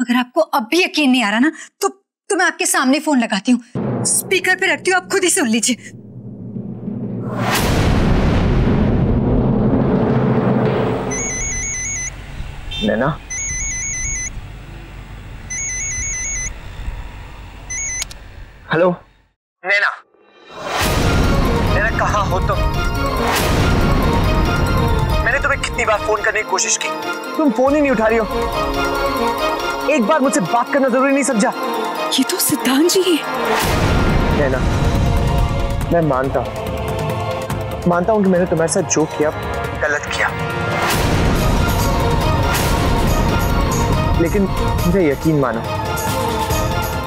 अगर आपको अब भी यकीन नहीं आ रहा ना तो मैं आपके सामने फोन लगाती हूँ, स्पीकर पे रखती हूँ, आप खुद ही सुन लीजिए। नैना, हेलो नैना, नैना कहाँ हो तुम? मैंने तुम्हें कितनी बार फोन करने की कोशिश की, तुम फोन ही नहीं उठा रही हो। एक बार मुझसे बात करना जरूरी नहीं समझा? ये तो सिद्धांत जी है। नैना, मैं मानता हूँ कि मैंने तुम्हारे साथ जो किया गलत किया, लेकिन मुझे यकीन मानो,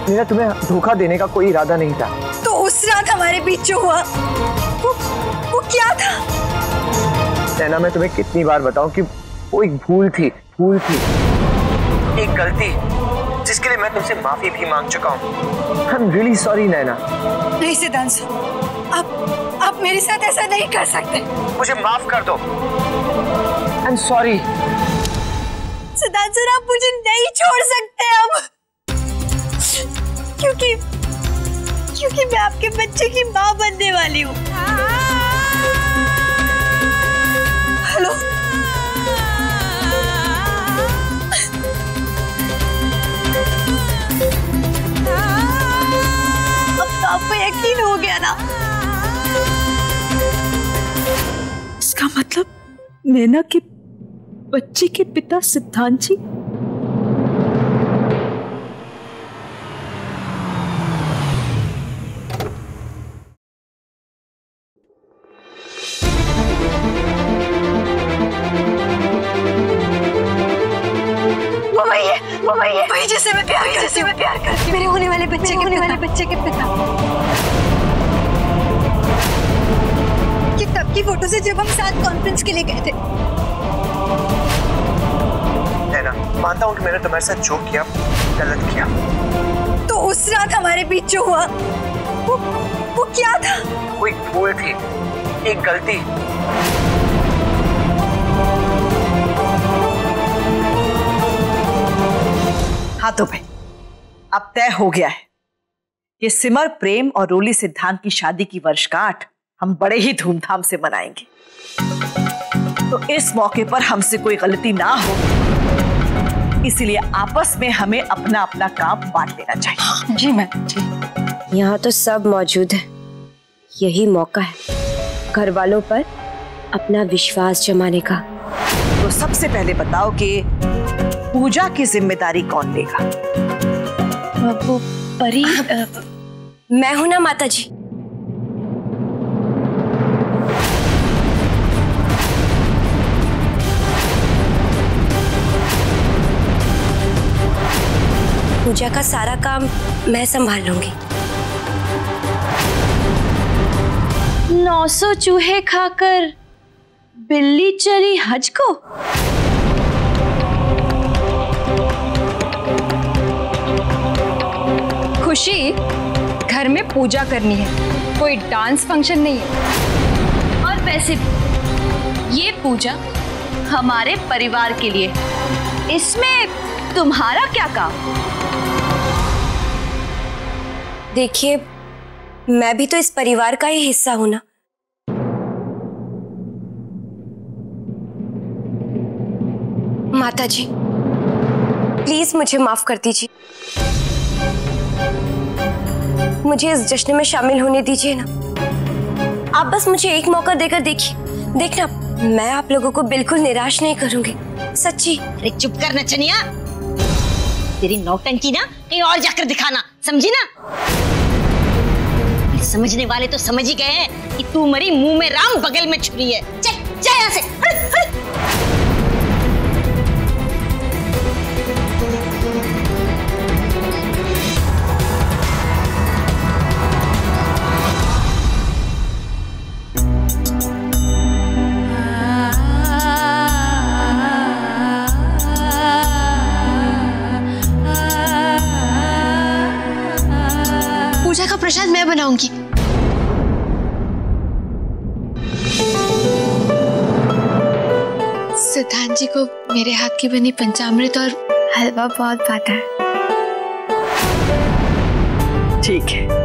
मेरा तुम्हें धोखा देने का कोई इरादा नहीं था। तो उस रात हमारे बीच जो हुआ वो क्या था? नैना, मैं तुम्हें कितनी बार बताऊं कि वो एक भूल थी, एक गलती जिसके लिए मैं तुमसे माफी भी मांग चुका हूँ। आई एम रियली सॉरी नैना। नहीं सिद्धांत, आप मेरे साथ ऐसा नहीं कर सकते। मुझे माफ कर दो। I am sorry. सिद्धांत सर, आप मुझे नहीं छोड़ सकते अब, क्योंकि मैं आपके बच्चे की माँ बनने वाली हूँ। हेलो, अब तो आपको यकीन हो गया ना? इसका मतलब नैना के बच्चे के पिता सिद्धांत जी? वही जिससे मैं प्यार करती, मेरे होने वाले बच्चे के पिता। ये तब की फोटो से जब हम साथ कॉन्फ्रेंस के लिए गए थे। नैना, मानता हूँ कि मैंने तुम्हारे साथ जो किया गलत किया। तो उस रात हमारे बीच जो हुआ वो क्या था? वो एक भूल थी, एक गलती। हाँ तो भाई, अब तय हो गया है। ये सिमर, प्रेम और रोली सिद्धांत की शादी की वर्षगांठ हम बड़े ही धूमधाम से मनाएंगे। तो इस मौके पर हमसे कोई गलती ना हो, इसीलिए आपस में हमें अपना अपना काम बांट लेना चाहिए। जी मैम जी। यहाँ तो सब मौजूद है, यही मौका है घर वालों पर अपना विश्वास जमाने का। तो सबसे पहले बताओ कि पूजा की जिम्मेदारी कौन लेगा? वो परी मैं हूं ना माता जी। पूजा का सारा काम मैं संभाल लूंगी। 900 चूहे खाकर बिल्ली चली हज को? खुशी, घर में पूजा करनी है, कोई डांस फंक्शन नहीं है। और वैसे भी ये पूजा हमारे परिवार के लिए, इसमें तुम्हारा क्या काम? देखिए, मैं भी तो इस परिवार का ही हिस्सा हूं ना। माता जी, प्लीज मुझे माफ कर दीजिए। मुझे इस जश्न में शामिल होने दीजिए ना। आप बस मुझे एक मौका देकर देखिए, देखना मैं आप लोगों को बिल्कुल निराश नहीं करूंगी, सच्ची। अरे चुप कर नचनिया, तेरी नौटंकी ना कहीं और जाकर दिखाना, समझी ना? समझने वाले तो समझ ही गए हैं कि तू मरी मुंह में राम बगल में छुरी है। चल जा यहाँ से। पूजा का प्रसाद मैं बनाऊंगी। सिद्धांत जी को मेरे हाथ की बनी पंचामृत और हलवा बहुत भाता है। ठीक है।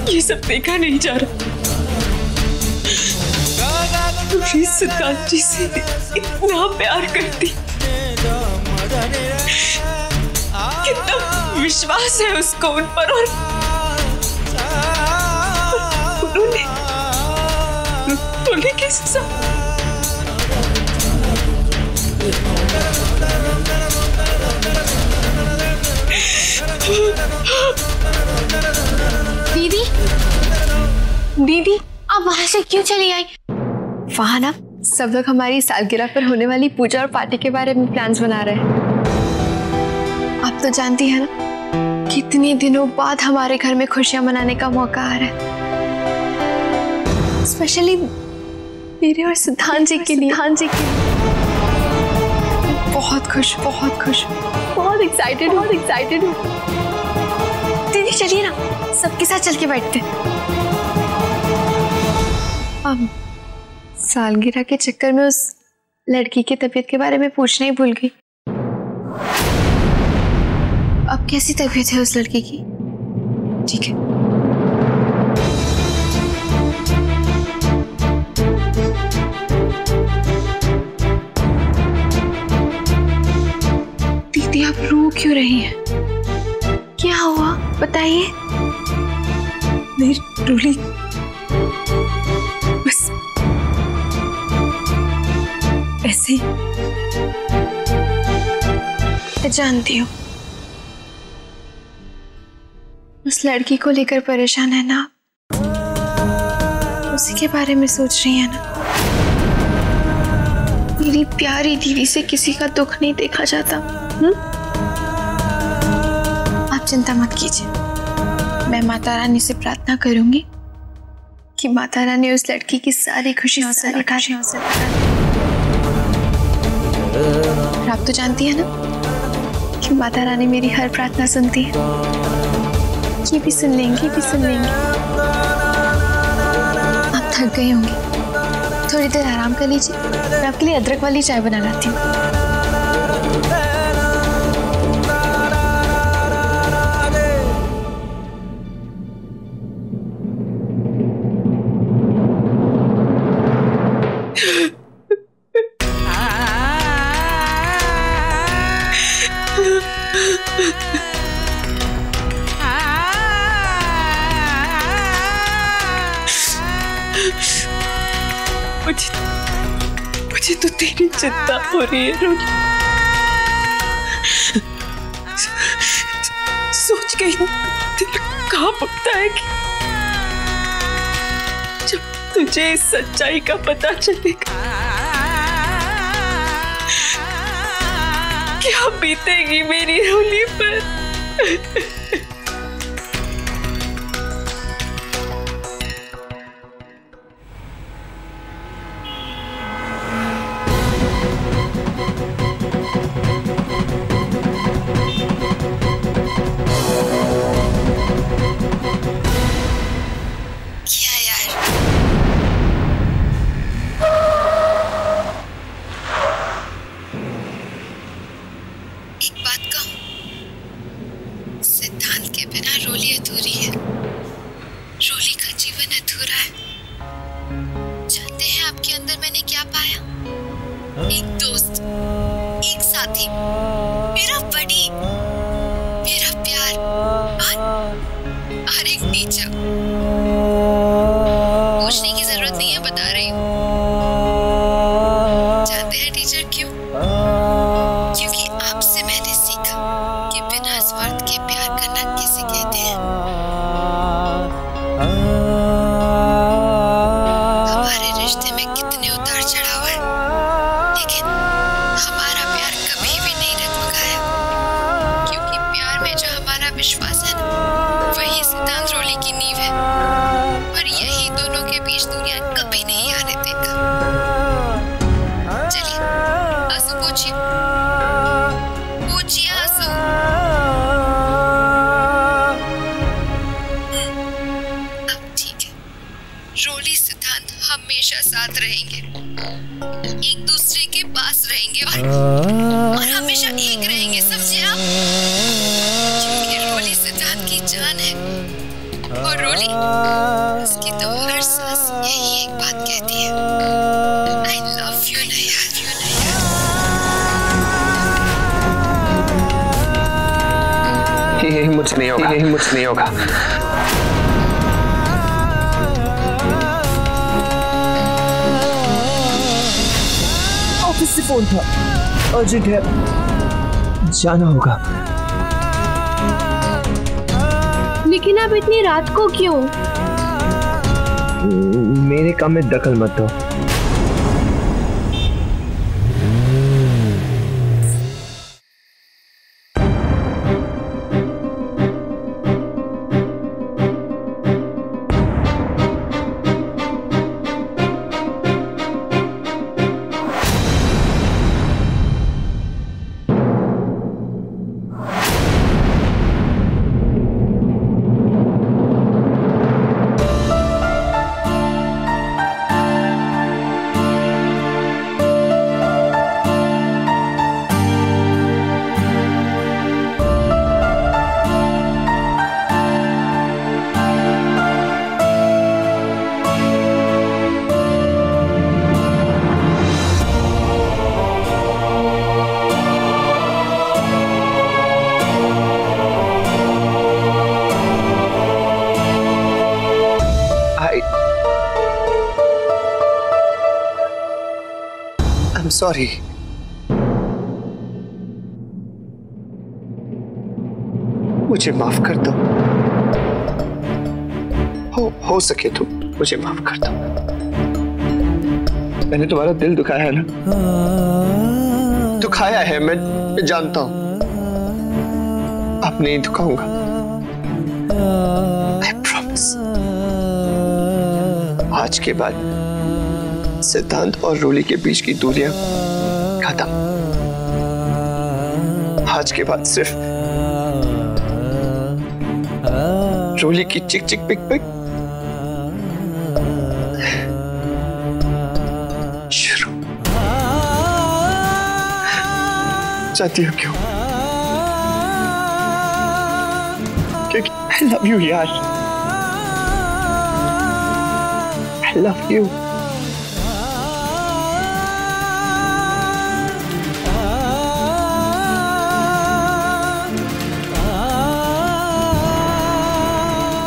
ये सब देखा नहीं जा रहा। रूली सिद्धांत जी से इतना प्यार करती, कितना विश्वास है उसको उन पर, और उन्होंने के साथ दीदी, दीदी आप वहां से क्यों चली आई? वहां ना सब लोग हमारी सालगिरह पर होने वाली पूजा और पार्टी के बारे में प्लान्स बना रहे हैं। आप तो जानती है ना कितने दिनों बाद हमारे घर में खुशियां मनाने का मौका आ रहा है, स्पेशली मेरे और सिद्धांत जी के लिए। बहुत खुश, बहुत एक्साइटेड हूँ। दीदी चलिए ना, सबके साथ चल के बैठते। अब सालगिरह के चक्कर में उस लड़की की तबीयत के बारे में पूछना ही भूल गई। अब कैसी तबीयत है उस लड़की की? ठीक है। दीदी आप रो क्यों रही हैं? क्या हुआ बताइए। नहीं रूली, बस ऐसे ही। मैं जानती हूँ उस लड़की को लेकर परेशान है ना, उसी के बारे में सोच रही है ना। मेरी प्यारी दीदी से किसी का दुख नहीं देखा जाता। आप चिंता मत कीजिए, मैं माता रानी से प्रार्थना करूंगी कि माता रानी उस लड़की की सारी खुशियों से लौटा दे। और आप तो जानती है ना कि माता रानी मेरी हर प्रार्थना सुनती है। ये भी सुन लेंगी, आप थक गई होंगी, थोड़ी देर आराम कर लीजिए। मैं आपके लिए अदरक वाली चाय बना लाती हूँ। मुझे तो तेरी चिंता हो रही है रूली। सोच के दिल कांप उठता है कि जब तुझे इस सच्चाई का पता चलेगा क्या बीतेगी मेरी रूली पर। पूछने की जरूरत नहीं है, बता रही हूँ। जानते हैं टीचर क्यों? क्योंकि आपसे मैंने सीखा कि बिना स्वार्थ के प्यार करना किसे कहते हैं। हमारे रिश्ते में कितने उतार चढ़ाव है, लेकिन हमारा प्यार कभी भी नहीं डगमगाया, क्योंकि प्यार में जो हमारा विश्वास है ना, वही सिद्धांत रोली की नींव है, और यही दोनों के बीच दुनिया कभी नहीं आने देगा। ये मुझसे नहीं होगा, ये मुझसे नहीं होगा। ऑफिस से फोन था, अर्जेंट है, जाना होगा। लेकिन आप इतनी रात को क्यों? मेरे काम में दखल मत दो। सॉरी। मुझे माफ कर दो। हो सके तो मुझे माफ कर दो। मैंने तुम्हारा दिल दुखाया है ना, दुखाया है, मैं जानता हूं। अब नहीं दुखाऊंगा, I promise। आज के बाद सिद्धांत और रोली के बीच की दूरियां खत्म। आज के बाद सिर्फ रोली की चिक चिक पिक पिक शुरू। चाहती हो क्यों? क्योंकि I love you यार, I love you।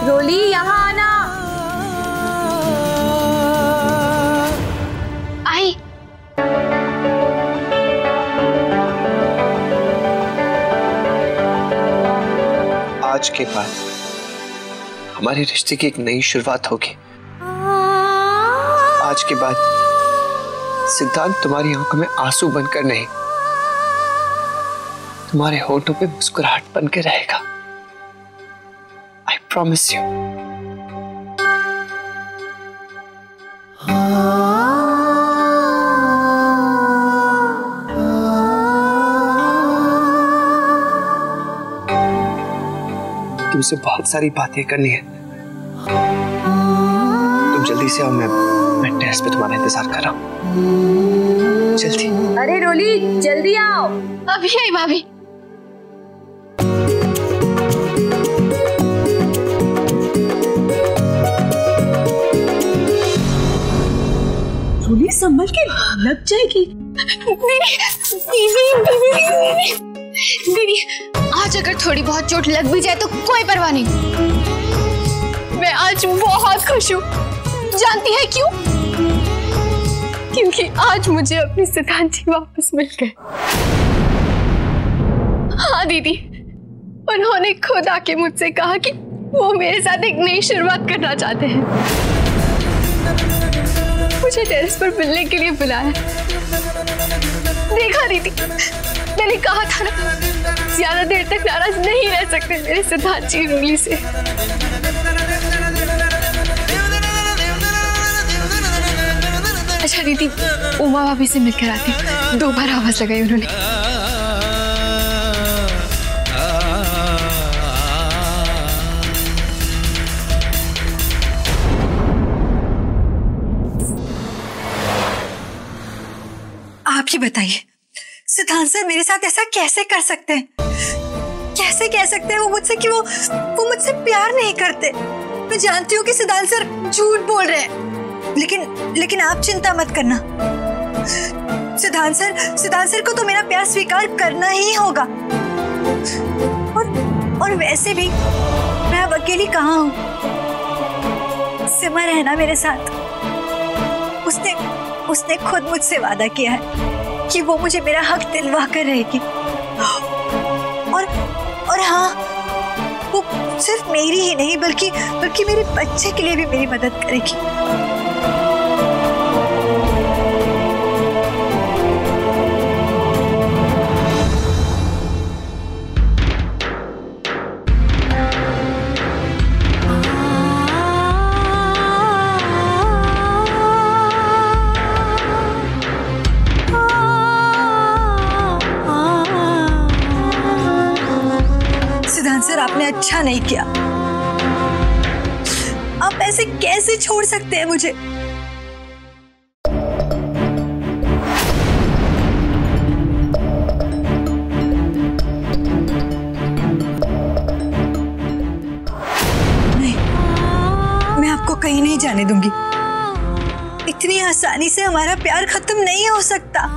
रोली यहाँ आना। आई। आज के बाद हमारे रिश्ते की एक नई शुरुआत होगी। आज के बाद सिद्धांत तुम्हारी आंखों में आंसू बनकर नहीं, तुम्हारे होठों पे मुस्कुराहट बनकर रहेगा। I promise you। तुमसे बहुत सारी बातें करनी है। तुम जल्दी से आओ, मैं टेरेस पे तुम्हारा इंतजार कर रहा हूँ। जल्दी। अरे रोली जल्दी आओ। अभी आई भाभी। रोली संभल के, लग जाएगी। दीदी आज अगर थोड़ी बहुत चोट लग भी जाए तो कोई परवाह नहीं। मैं आज बहुत खुश हूँ। जानती है क्यों? क्योंकि आज मुझे अपनी सिद्धांत जी वापस मिल गए। हाँ दीदी, उन्होंने खुद आके मुझसे कहा कि वो मेरे साथ एक नई शुरुआत करना चाहते हैं। मुझे टेरेस पर मिलने के लिए बुलाया। देखा दीदी, मैंने कहा था ना, ज्यादा देर तक नाराज नहीं रह सकते मेरे सिद्धांत जी रोली से। अच्छा दीदी, उमा भाभी से मिलकर आती। 2 बार आवाज लगाई उन्होंने। आप ही बताइए, सिद्धांत सर मेरे साथ ऐसा कैसे कर सकते हैं? कैसे कह सकते हैं वो मुझसे कि वो मुझसे प्यार नहीं करते? मैं जानती हूँ कि सिद्धांत सर झूठ बोल रहे हैं, लेकिन आप चिंता मत करना। सिद्धांत सर को तो मेरा प्यार स्वीकार करना ही होगा। और और वैसे भी मैं अब अकेली कहाँ हूँ। सिमर है ना मेरे साथ। उसने खुद मुझसे वादा किया है कि वो मुझे मेरा हक दिलवा कर रहेगी। और हाँ, वो सिर्फ मेरी ही नहीं बल्कि मेरे बच्चे के लिए भी मेरी मदद करेगी। सर, आपने अच्छा नहीं किया। आप ऐसे कैसे छोड़ सकते हैं मुझे? नहीं, मैं आपको कहीं नहीं जाने दूंगी। इतनी आसानी से हमारा प्यार खत्म नहीं हो सकता।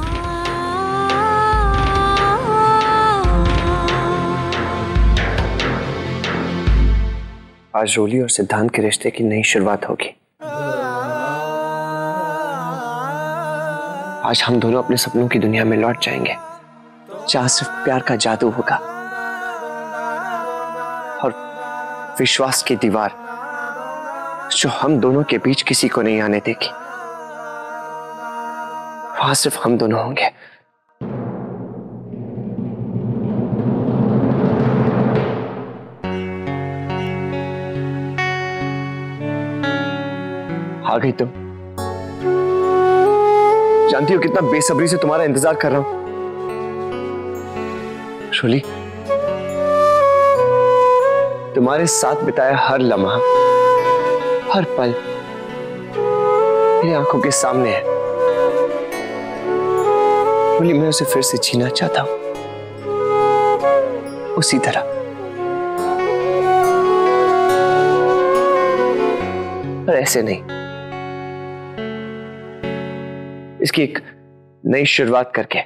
आज रोली और सिद्धांत के रिश्ते की नई शुरुआत होगी। आज हम दोनों अपने सपनों की दुनिया में लौट जाएंगे, जहां सिर्फ प्यार का जादू होगा और विश्वास की दीवार जो हम दोनों के बीच किसी को नहीं आने देगी। वहां सिर्फ हम दोनों होंगे। आ गई तुम। जानती हो कितना बेसब्री से तुम्हारा इंतजार कर रहा हूं। रोली, तुम्हारे साथ बिताया हर लम्हा, हर पल मेरी आंखों के सामने है। रोली, मैं उसे फिर से जीना चाहता हूं, उसी तरह। पर ऐसे नहीं, इसकी एक नई शुरुआत करके।